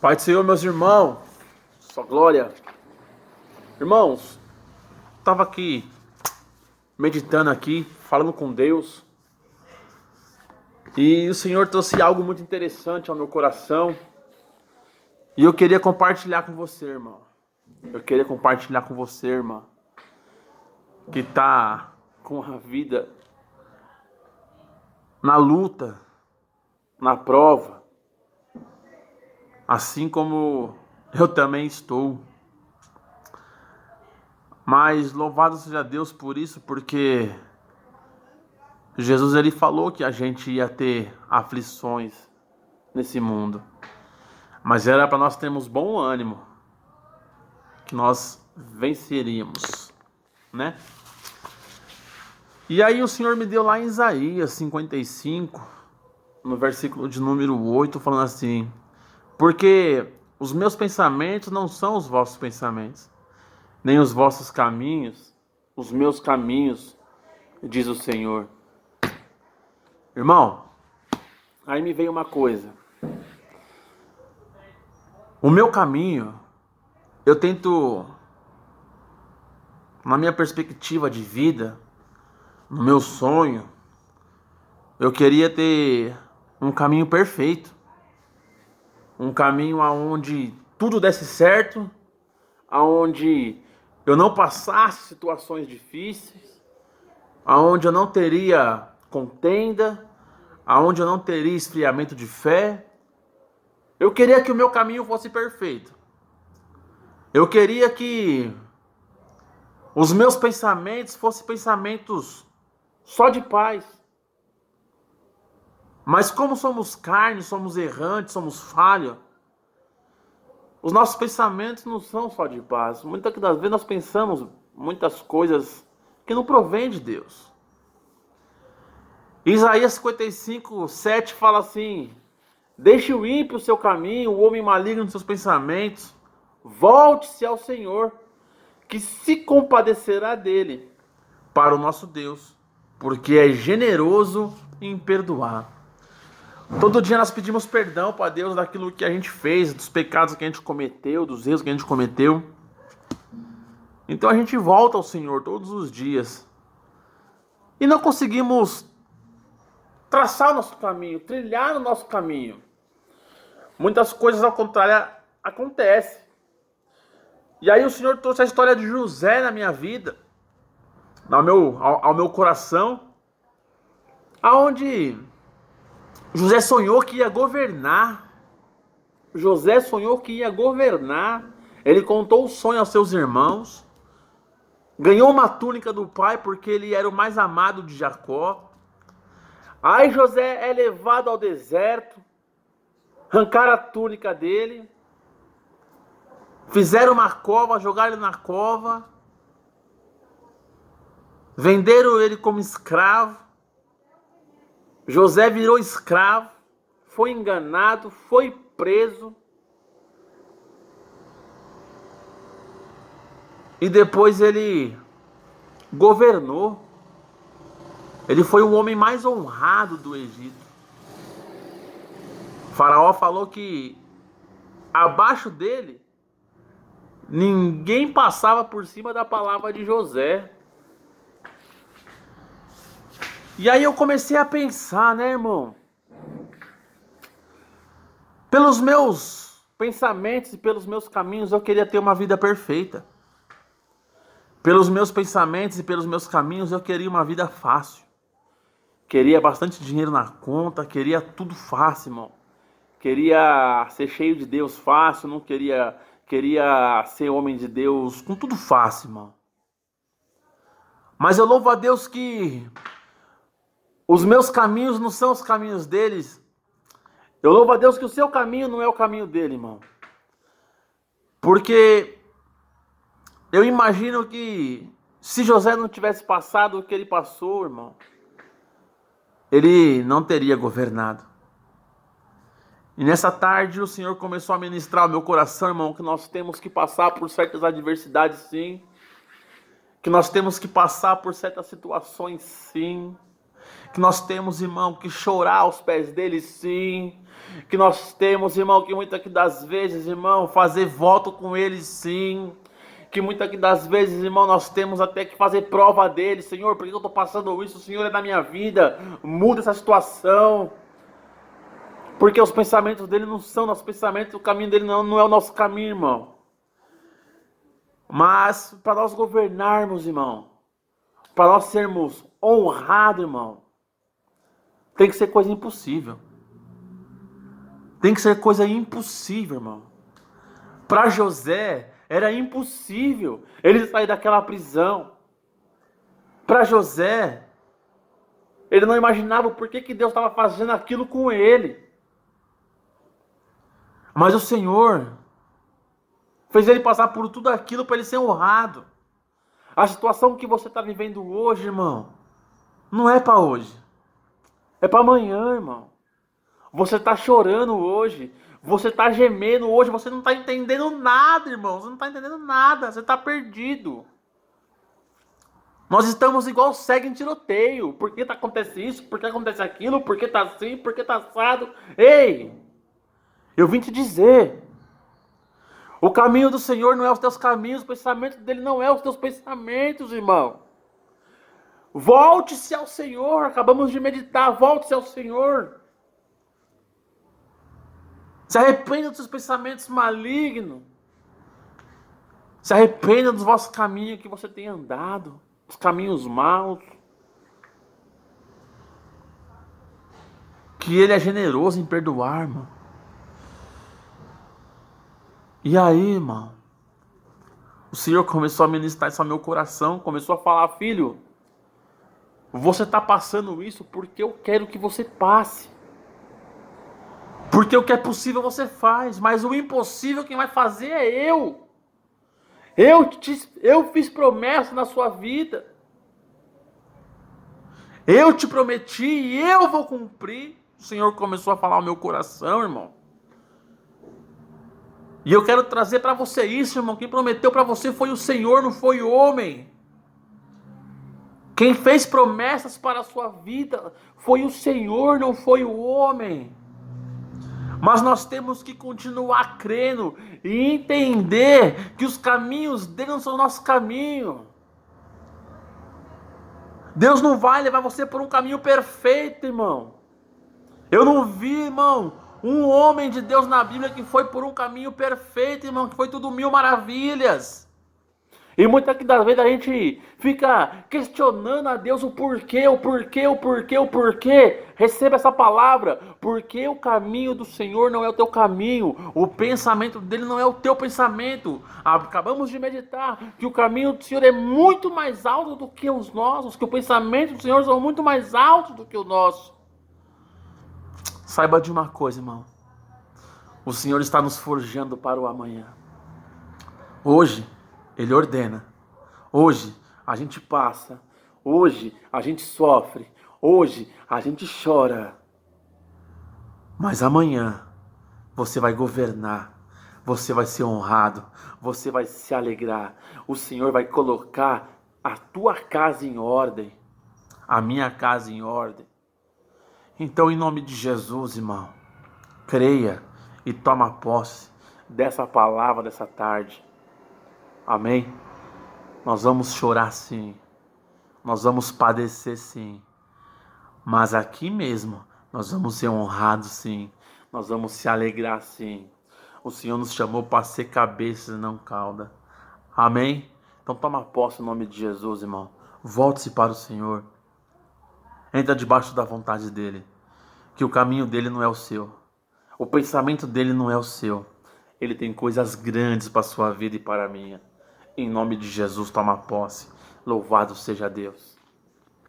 Pai do Senhor, meus irmãos, sua glória. Irmãos, estava aqui, meditando aqui, falando com Deus. E o Senhor trouxe algo muito interessante ao meu coração. E eu queria compartilhar com você, irmão. Eu queria compartilhar com você, irmã, que está com a vida na luta, na prova, assim como eu também estou. Mas louvado seja Deus por isso, porque Jesus ele falou que a gente ia ter aflições nesse mundo. Mas era para nós termos bom ânimo, que nós venceríamos, né? E aí o Senhor me deu lá em Isaías 55, no versículo de número 8, falando assim: porque os meus pensamentos não são os vossos pensamentos, nem os vossos caminhos, os meus caminhos, diz o Senhor. Irmão, aí me veio uma coisa. O meu caminho, eu tento, na minha perspectiva de vida, no meu sonho, eu queria ter um caminho perfeito. Um caminho aonde tudo desse certo, aonde eu não passasse situações difíceis, aonde eu não teria contenda, aonde eu não teria esfriamento de fé. Eu queria que o meu caminho fosse perfeito. Eu queria que os meus pensamentos fossem pensamentos só de paz. Mas como somos carne, somos errantes, somos falhos, os nossos pensamentos não são só de paz. Muitas das vezes nós pensamos muitas coisas que não provém de Deus. Isaías 55, 7 fala assim: deixe o ímpio o seu caminho, o homem maligno os seus pensamentos, volte-se ao Senhor, que se compadecerá dele, para o nosso Deus, porque é generoso em perdoar. Todo dia nós pedimos perdão para Deus daquilo que a gente fez, dos pecados que a gente cometeu, dos erros que a gente cometeu. Então a gente volta ao Senhor todos os dias. E não conseguimos traçar o nosso caminho, trilhar o nosso caminho. Muitas coisas ao contrário acontecem. E aí o Senhor trouxe a história de José na minha vida, ao meu coração, aonde José sonhou que ia governar. José sonhou que ia governar. Ele contou o sonho aos seus irmãos. Ganhou uma túnica do pai porque ele era o mais amado de Jacó. Aí José é levado ao deserto. Arrancaram a túnica dele. Fizeram uma cova, jogaram ele na cova. Venderam ele como escravo. José virou escravo, foi enganado, foi preso. E depois ele governou. Ele foi o homem mais honrado do Egito. O faraó falou que abaixo dele ninguém passava por cima da palavra de José. E aí eu comecei a pensar, né, irmão? Pelos meus pensamentos e pelos meus caminhos, eu queria ter uma vida perfeita. Pelos meus pensamentos e pelos meus caminhos, eu queria uma vida fácil. Queria bastante dinheiro na conta, queria tudo fácil, irmão. Queria ser cheio de Deus fácil, não queria ser homem de Deus com tudo fácil, irmão. Mas eu louvo a Deus que os meus caminhos não são os caminhos deles. Eu louvo a Deus que o seu caminho não é o caminho dele, irmão. Porque eu imagino que se José não tivesse passado o que ele passou, irmão, ele não teria governado. E nessa tarde o Senhor começou a ministrar ao meu coração, irmão, que nós temos que passar por certas adversidades, sim. Que nós temos que passar por certas situações, sim. Que nós temos, irmão, que chorar aos pés dele, sim. Que nós temos, irmão, que muitas das vezes, irmão, fazer voto com ele, sim. Que muitas das vezes, irmão, nós temos até que fazer prova dele. Senhor, por que eu estou passando isso? O Senhor é da minha vida. Muda essa situação. Porque os pensamentos dele não são nossos pensamentos. O caminho dele não é o nosso caminho, irmão. Mas para nós governarmos, irmão, para nós sermos honrados, irmão, tem que ser coisa impossível. Tem que ser coisa impossível, irmão. Para José era impossível ele sair daquela prisão. Para José, ele não imaginava por que Deus estava fazendo aquilo com ele. Mas o Senhor fez ele passar por tudo aquilo para ele ser honrado. A situação que você está vivendo hoje, irmão, não é para hoje. É para amanhã, irmão. Você está chorando hoje. Você está gemendo hoje. Você não está entendendo nada, irmão. Você não está entendendo nada. Você está perdido. Nós estamos igual cego em tiroteio. Por que acontece isso? Por que acontece aquilo? Por que está assim? Por que está assado? Ei! Eu vim te dizer. O caminho do Senhor não é os teus caminhos. O pensamento dele não é os teus pensamentos, irmão. Volte-se ao Senhor. Acabamos de meditar. Volte-se ao Senhor. Se arrependa dos seus pensamentos malignos. Se arrependa dos vossos caminhos que você tem andado. Os caminhos maus. Que Ele é generoso em perdoar, irmão. E aí, irmão, o Senhor começou a ministrar isso ao meu coração. Começou a falar: filho, você está passando isso porque eu quero que você passe. Porque o que é possível você faz, mas o impossível quem vai fazer é eu. Eu fiz promessa na sua vida. Eu te prometi e eu vou cumprir. O Senhor começou a falar ao meu coração, irmão. E eu quero trazer para você isso, irmão. Quem prometeu para você foi o Senhor, não foi o homem. Quem fez promessas para a sua vida foi o Senhor, não foi o homem. Mas nós temos que continuar crendo e entender que os caminhos dele não são nossos caminhos. Deus não vai levar você por um caminho perfeito, irmão. Eu não vi, irmão, um homem de Deus na Bíblia que foi por um caminho perfeito, irmão, que foi tudo mil maravilhas. E muitas das vezes a gente fica questionando a Deus o porquê. Receba essa palavra. Porque o caminho do Senhor não é o teu caminho. O pensamento dele não é o teu pensamento. Acabamos de meditar que o caminho do Senhor é muito mais alto do que os nossos. Que o pensamento do Senhor são muito mais altos do que o nosso. Saiba de uma coisa, irmão. O Senhor está nos forjando para o amanhã. Hoje Ele ordena. Hoje a gente passa. Hoje a gente sofre. Hoje a gente chora. Mas amanhã você vai governar. Você vai ser honrado. Você vai se alegrar. O Senhor vai colocar a tua casa em ordem. A minha casa em ordem. Então, em nome de Jesus, irmão, creia e toma posse dessa palavra dessa tarde. Amém? Nós vamos chorar sim, nós vamos padecer sim, mas aqui mesmo nós vamos ser honrados sim, nós vamos se alegrar sim. O Senhor nos chamou para ser cabeça e não cauda. Amém? Então toma posse em nome de Jesus, irmão. Volte-se para o Senhor. Entra debaixo da vontade dEle, que o caminho dEle não é o seu, o pensamento dEle não é o seu. Ele tem coisas grandes para a sua vida e para a minha. Em nome de Jesus, toma posse. Louvado seja Deus.